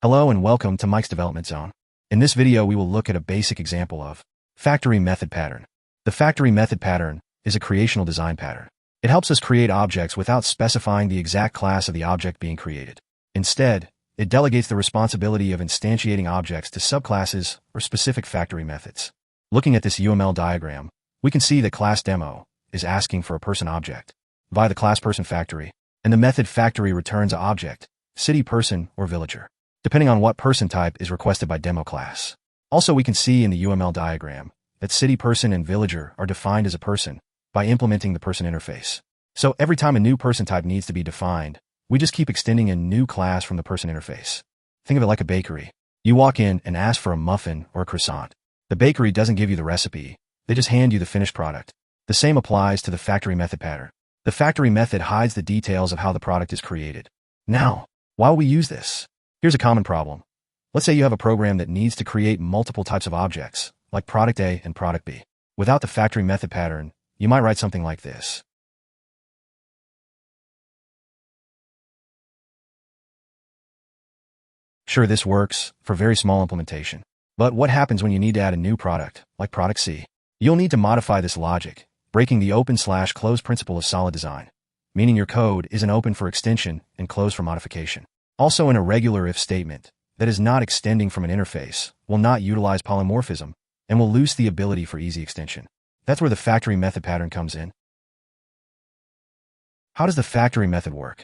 Hello and welcome to Mike's Development Zone. In this video, we will look at a basic example of factory method pattern. The factory method pattern is a creational design pattern. It helps us create objects without specifying the exact class of the object being created. Instead, it delegates the responsibility of instantiating objects to subclasses or specific factory methods. Looking at this UML diagram, we can see that class demo is asking for a person object via the class person factory, and the method factory returns an object, city person or villager, depending on what person type is requested by demo class. Also, we can see in the UML diagram that city person and villager are defined as a person by implementing the person interface. So every time a new person type needs to be defined, we just keep extending a new class from the person interface. Think of it like a bakery. You walk in and ask for a muffin or a croissant. The bakery doesn't give you the recipe. They just hand you the finished product. The same applies to the factory method pattern. The factory method hides the details of how the product is created. Now, why will we use this? Here's a common problem. Let's say you have a program that needs to create multiple types of objects, like product A and product B. Without the factory method pattern, you might write something like this. Sure, this works for very small implementation. But what happens when you need to add a new product, like product C? You'll need to modify this logic, breaking the open/close principle of solid design, meaning your code isn't open for extension and closed for modification. Also, an irregular if statement that is not extending from an interface will not utilize polymorphism and will lose the ability for easy extension. That's where the factory method pattern comes in. How does the factory method work?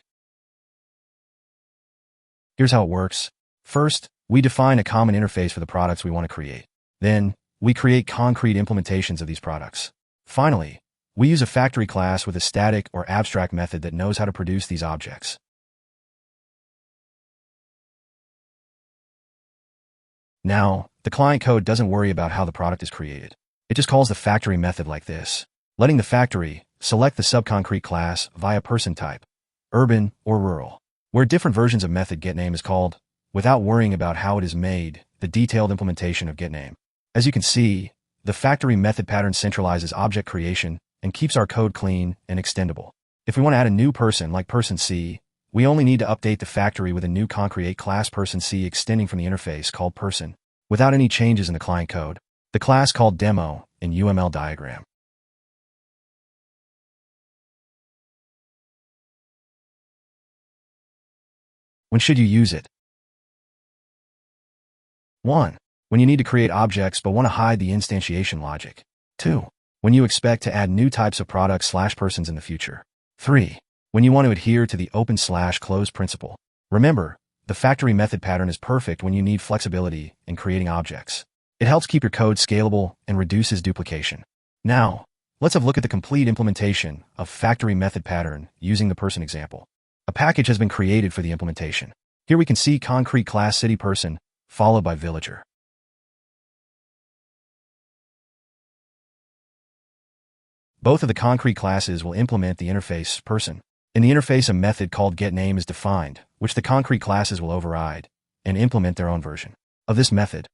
Here's how it works. First, we define a common interface for the products we want to create. Then, we create concrete implementations of these products. Finally, we use a factory class with a static or abstract method that knows how to produce these objects. Now, the client code doesn't worry about how the product is created. It just calls the factory method like this, letting the factory select the subconcrete class via person type, urban or rural, where different versions of method getName is called, without worrying about how it is made, the detailed implementation of getName. As you can see, the factory method pattern centralizes object creation and keeps our code clean and extendable. If we want to add a new person like person C, we only need to update the factory with a new concrete class person C extending from the interface called person, without any changes in the client code. The class called demo in UML diagram. When should you use it? 1. When you need to create objects but want to hide the instantiation logic. 2. When you expect to add new types of products/persons in the future. 3. When you want to adhere to the open/close principle. Remember, the factory method pattern is perfect when you need flexibility in creating objects. It helps keep your code scalable and reduces duplication. Now, let's have a look at the complete implementation of factory method pattern using the person example. A package has been created for the implementation. Here we can see concrete class city person, followed by villager. Both of the concrete classes will implement the interface person. In the interface, a method called getName is defined, which the concrete classes will override and implement their own version of this method.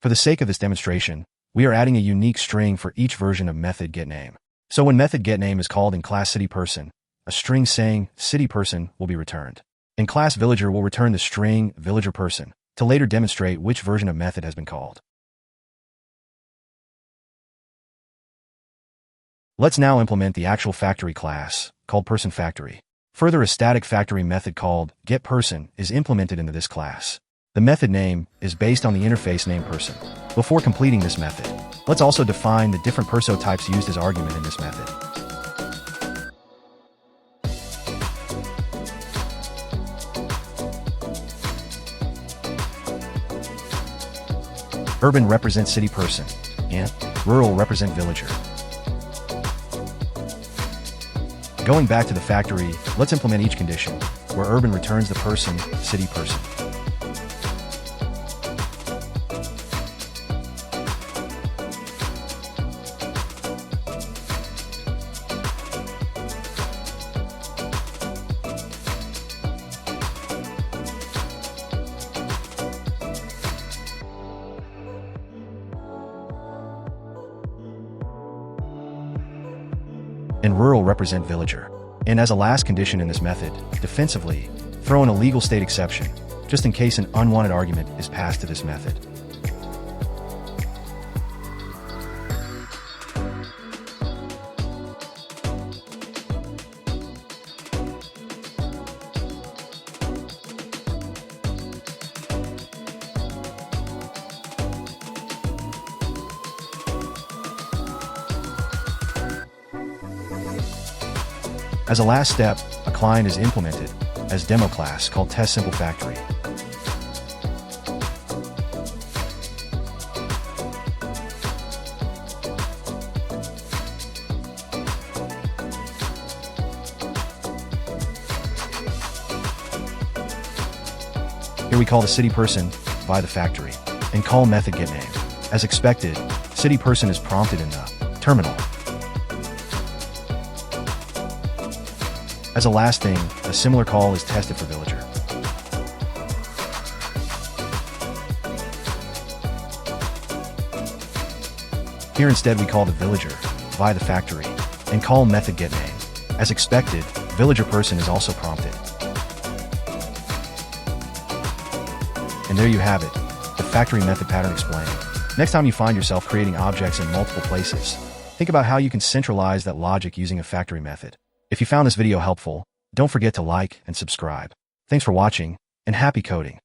For the sake of this demonstration, we are adding a unique string for each version of method getName. So when method getName is called in class city person, a string saying city person will be returned. In class villager, we'll return the string villager person to later demonstrate which version of method has been called. Let's now implement the actual factory class called person factory. Further, a static factory method called getPerson is implemented into this class. The method name is based on the interface name person. Before completing this method, let's also define the different perso types used as argument in this method. Urban represents city person, and rural represent villager. Going back to the factory, let's implement each condition, where urban returns the person, city person. and rural represent villager. And as a last condition in this method, defensively, throw in a legal state exception, just in case an unwanted argument is passed to this method. As a last step, a client is implemented as demo class called TestSimpleFactory. Here we call the city person by the factory and call method getName. As expected, city person is prompted in the terminal. As a last thing, a similar call is tested for villager. Here instead we call the villager via the factory and call method getName. As expected, villager person is also prompted. And there you have it, the factory method pattern explained. Next time you find yourself creating objects in multiple places, think about how you can centralize that logic using a factory method. If you found this video helpful, don't forget to like and subscribe. Thanks for watching, and happy coding.